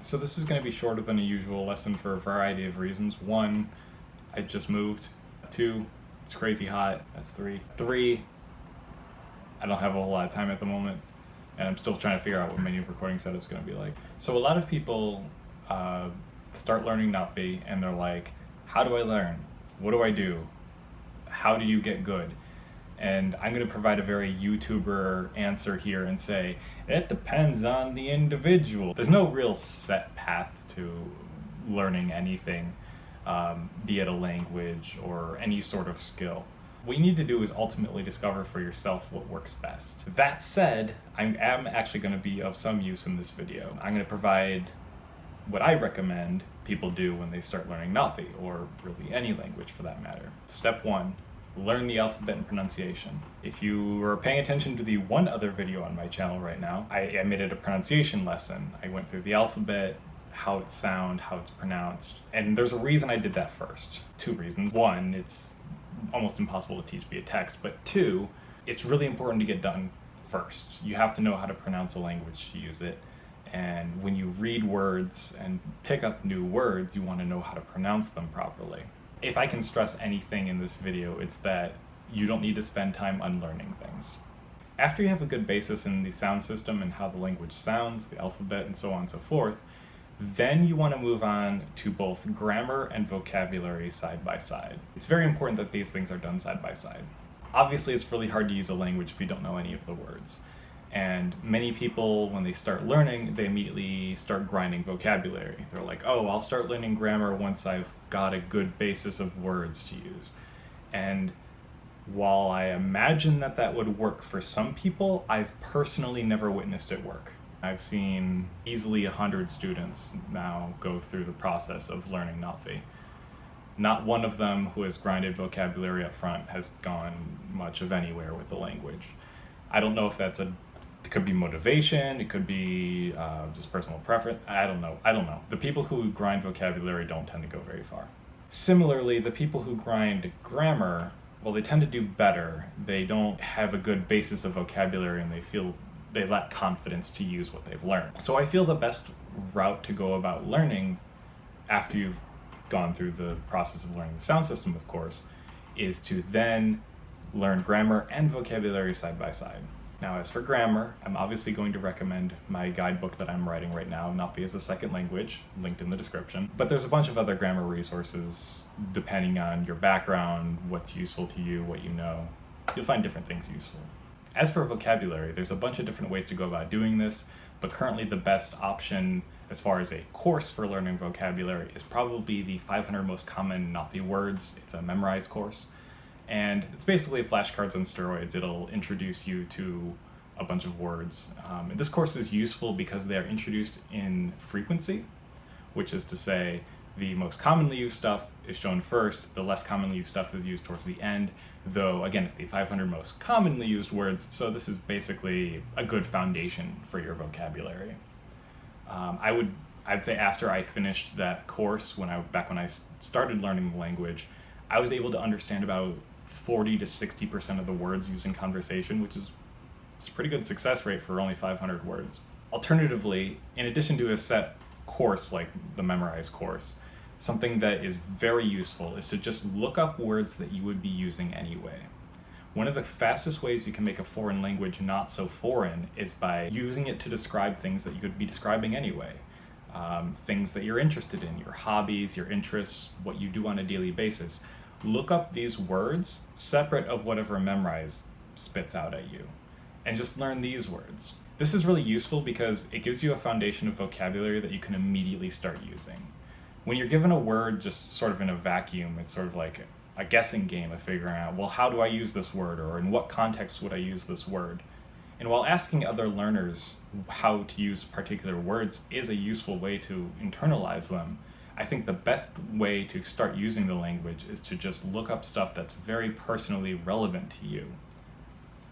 So this is going to be shorter than a usual lesson for a variety of reasons. One, I just moved. Two, it's crazy hot. That's three. Three, I don't have a whole lot of time at the moment, and I'm still trying to figure out what my new recording setup is going to be like. So a lot of people start learning Nafi, and they're like, how do I learn? What do I do? How do you get good? And I'm going to provide a very YouTuber answer here and say, it depends on the individual. There's no real set path to learning anything, be it a language or any sort of skill. What you need to do is ultimately discover for yourself what works best. That said, I am actually going to be of some use in this video. I'm going to provide what I recommend people do when they start learning Nafi, or really any language for that matter. Step one, learn the alphabet and pronunciation. If you were paying attention to the one other video on my channel right now, I made it a pronunciation lesson. I went through the alphabet, how it's sound, how it's pronounced, and there's a reason I did that first. Two reasons. One, it's almost impossible to teach via text, but two, it's really important to get done first. You have to know how to pronounce a language to use it, and when you read words and pick up new words, you want to know how to pronounce them properly. If I can stress anything in this video, it's that you don't need to spend time unlearning things. After you have a good basis in the sound system and how the language sounds, the alphabet, and so on and so forth, then you want to move on to both grammar and vocabulary side by side. It's very important that these things are done side by side. Obviously, it's really hard to use a language if you don't know any of the words. And many people, when they start learning, they immediately start grinding vocabulary. They're like, oh, I'll start learning grammar once I've got a good basis of words to use. And while I imagine that that would work for some people, I've personally never witnessed it work. I've seen easily 100 students now go through the process of learning Nafi. Not one of them who has grinded vocabulary up front has gone much of anywhere with the language. I don't know if that's it could be motivation, it could be just personal preference, I don't know. The people who grind vocabulary don't tend to go very far. Similarly, the people who grind grammar, well, they tend to do better. They don't have a good basis of vocabulary, and they lack confidence to use what they've learned. So I feel the best route to go about learning, after you've gone through the process of learning the sound system, of course, is to then learn grammar and vocabulary side by side. Now, as for grammar, I'm obviously going to recommend my guidebook that I'm writing right now, Nafi as a Second Language, linked in the description. But there's a bunch of other grammar resources depending on your background, what's useful to you, what you know. You'll find different things useful. As for vocabulary, there's a bunch of different ways to go about doing this, but currently the best option as far as a course for learning vocabulary is probably the 500 most common Nafi words. It's a memorized course. And it's basically flashcards on steroids. It'll introduce you to a bunch of words. And this course is useful because they are introduced in frequency, which is to say the most commonly used stuff is shown first, the less commonly used stuff is used towards the end, though again, it's the 500 most commonly used words, so this is basically a good foundation for your vocabulary. I'd say after I finished that course, back when I started learning the language, I was able to understand about 40 to 60% of the words used in conversation, which is a pretty good success rate for only 500 words. Alternatively, in addition to a set course like the memorized course, something that is very useful is to just look up words that you would be using anyway. One of the fastest ways you can make a foreign language not so foreign is by using it to describe things that you could be describing anyway. Things that you're interested in, your hobbies, your interests, what you do on a daily basis. Look up these words separate of whatever Memrise spits out at you, and just learn these words. This is really useful because it gives you a foundation of vocabulary that you can immediately start using. When you're given a word just sort of in a vacuum, it's sort of like a guessing game of figuring out, well, how do I use this word, or in what context would I use this word? And while asking other learners how to use particular words is a useful way to internalize them, I think the best way to start using the language is to just look up stuff that's very personally relevant to you.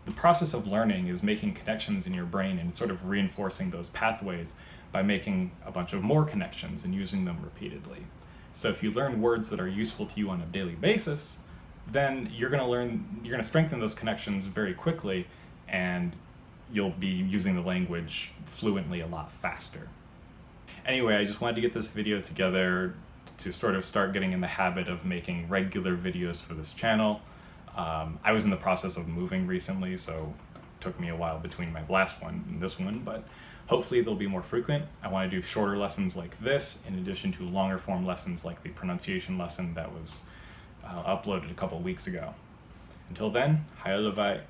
The process of learning is making connections in your brain and sort of reinforcing those pathways by making a bunch of more connections and using them repeatedly. So if you learn words that are useful to you on a daily basis, then you're going to strengthen those connections very quickly, and you'll be using the language fluently a lot faster. Anyway, I just wanted to get this video together to sort of start getting in the habit of making regular videos for this channel. I was in the process of moving recently, so it took me a while between my last one and this one, but hopefully they'll be more frequent. I want to do shorter lessons like this, in addition to longer form lessons like the pronunciation lesson that was uploaded a couple weeks ago. Until then, hayo levai.